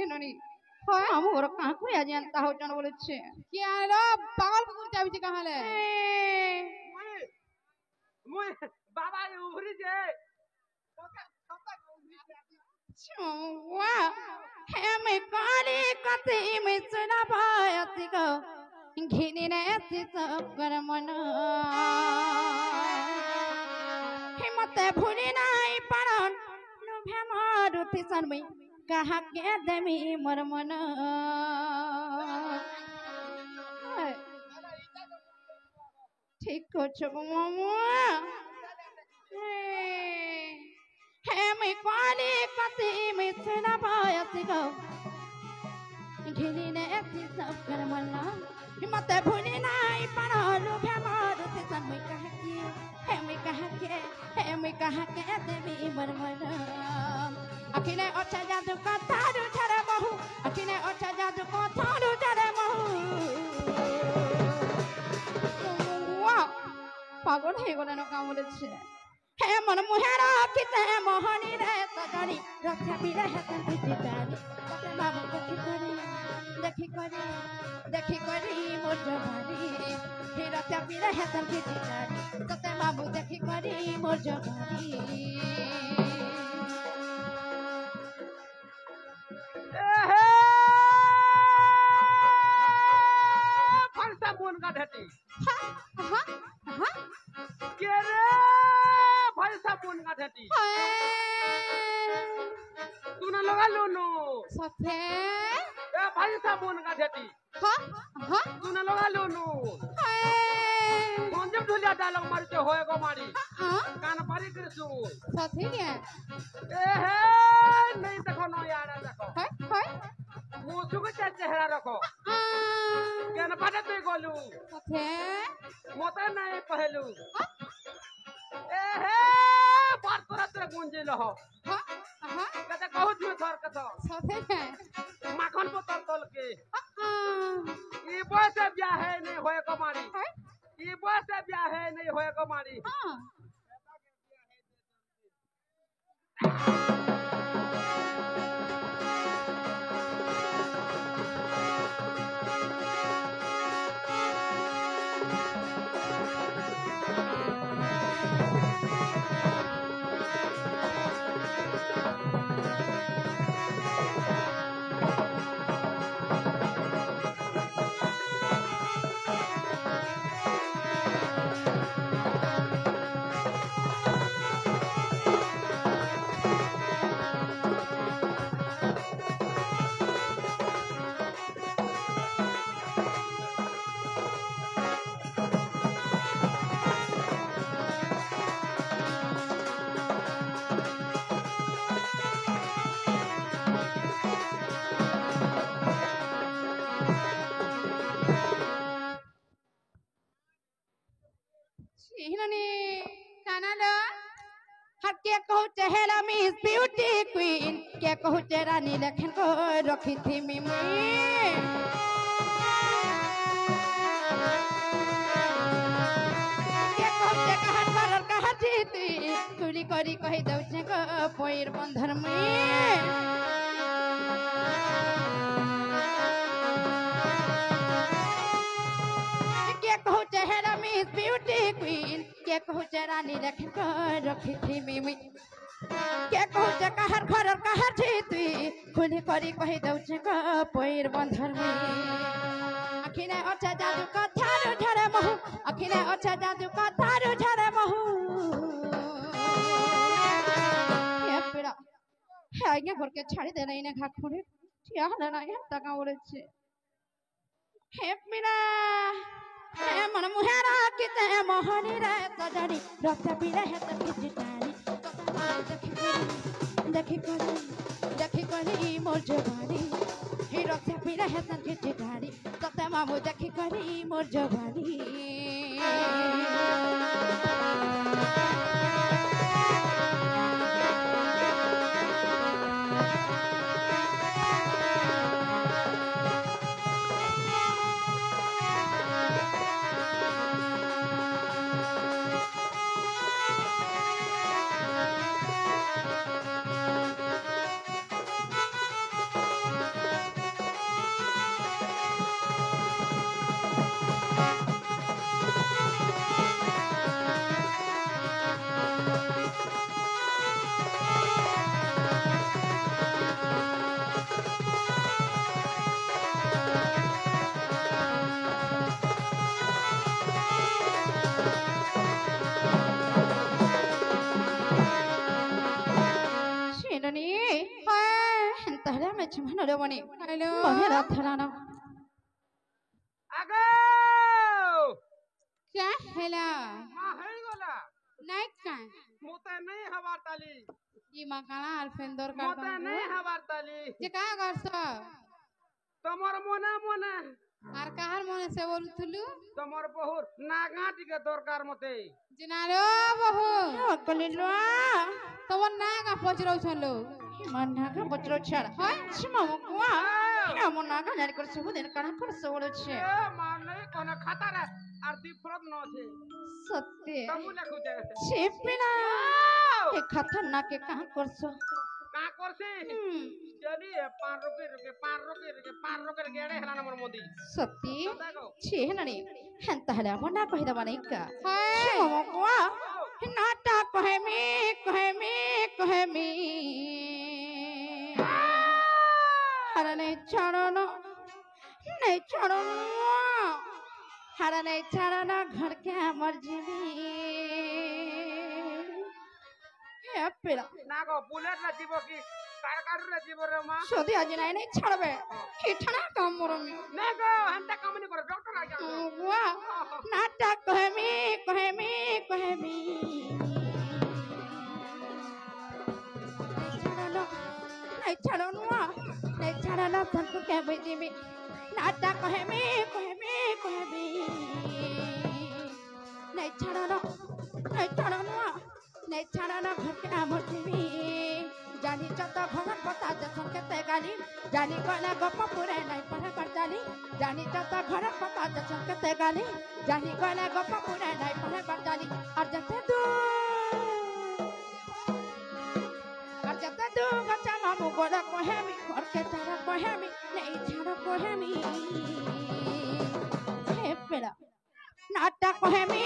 এনানি হয় আমার কাকু আজ জানতা হচ্ছেন বলেছে কি আলো পাগল কুকুর চাবিছে কাহালে মুই বাবা উভরি যে আমি কালি কতে মিছনা পায়তি গো ঘিনি নে সব মন হিমতে ভুলি নাই পারন নুভে মারুতি সনমই কাহাকে দেমি মোর মন ঠিক করছো মামু আমি কালি কতে মিছনা পায়তি গো ঘিনি নে সব মন हिम्मत भूली नहीं पड़ो मारुति सनमई कहा के देवी मरमर अखिले अच्छा जादू का थारू झरे महू अखिले अच्छा जादू को थारू झरे महू पागल हे गले न काम बोलेছে हे मन मुहेरा किते मोहनी रे सजनी रक्षा बिरे है संति तारी कते बाबू देखी करी मोर जवानी हे रक्षा बिरे है संति तारी कते बाबू देखी करी मोर जवानी फलसा बोन का ढटी के रे फलसा बोन का ढटी तू ना लगा लो नो सथे ए फलसा बोन का ढटी तू ना लगा लो नो कौन जब ढुलिया डालग मार के होएगो मारी कान पारी करसु सथे के ए हे नहीं देखो नो यार देखो हाय मुसु के चेहरा रखो केन पाटे तू गोलू सथे मोते नहीं पहलू ए हे बार तुरंत गुंजे लहो कते कहू तू थर कतो सथे के माखन बोतल तल के ई बस ब्याह है नहीं होए कमारी ई बस ब्याह है नहीं होए कमारी इन्होंने कानाडा हर क्या कहूँ चहेला मिस ब्यूटी क्वीन क्या कहूँ रानी लखन को रखी थी मिमी क्या कहूँ कहा जीती कुली करी कही दउछे को पैर बंधन में ब्यूटी क्वीन के कहू रानी रखन को रखी थी मिमी के कहू कहर घर कहर जीती खुली करी कही दउछे को पैर बंधन में अखिने अच्छा जादू का थारू झरे महू अखिने अच्छा जादू का थारू झरे महू ये पेड़ा है आगे घर के छाड़ी दे नहीं ना घा खोड़े क्या ना ये तका बोलेছে हे पेड़ा मन मुहेरा किते मोहनी रे सजनी रक्षा बिरे है संति तारी देखी करी मोर जवानी ही रक्षा बिरे है संति तारी कते मामू देखी करी मोर जवानी ताहला में छमन रे बनी हेलो मोहेरा थराना আগো क्या हेला মা হই গলা नहीं का মোতে নেই হবার তালি ये मकाना अल्फेंदर का মোতে নেই হবার তালি जे का करस তোমার মনে মনে আর কাহার মনে से बोलुथलु তোমার বহুর নাগা টিকে দরকার মতে जिनारो बहु कलिलवा तोर ना का पचरौ छलो मन्ना का बचरो छाड़ हाय छिमा मुकुआ আমনা का জানি করে সুদিন কানা করে সবলছে এ মা নেই কোন খাতারে আর দিফরত ন আছে সত্যি তমু লেখুছে ছিপিনা এ খতরনাক কে কাহ করছো কা করছি চলি 5 রুপি গেড়ে হেলা নম্বর মদি সত্যি দেখো ছি হেনানি হেন তাহলে আমনা কহিদা বানাইকা हाय छिमा मुकुआ नाटा কহেমি हरा नहीं छोड़ो हरा नहीं छोड़ो घर के मर्जी हे पेड़ा না গো বুলেট না দিব কি কারকারু না দিব রে মা সদি আজ नहीं छड़बे हिठना काम मरमी না গো হান্তা কামনি করে ডক্টর আগে वाह नाटक कहेमी नहीं छोड़ो संत के बेजीबी नाटक कहेमी नहीं छोड़ो घर के मर्जी जानी चतो भगवान बता जसन के गाली जानी गला गप पुरे नहीं पढ़े कर जाली जानी चतो घर बता जसन के गाली जानी गला गप पुरे नहीं पढ़े कर जाली और जते दू गचा मामू गोरा कहेमी घर के चारा कहेमी नहीं छाड़ा कहेमी हे पेड़ा नाटक कहेमी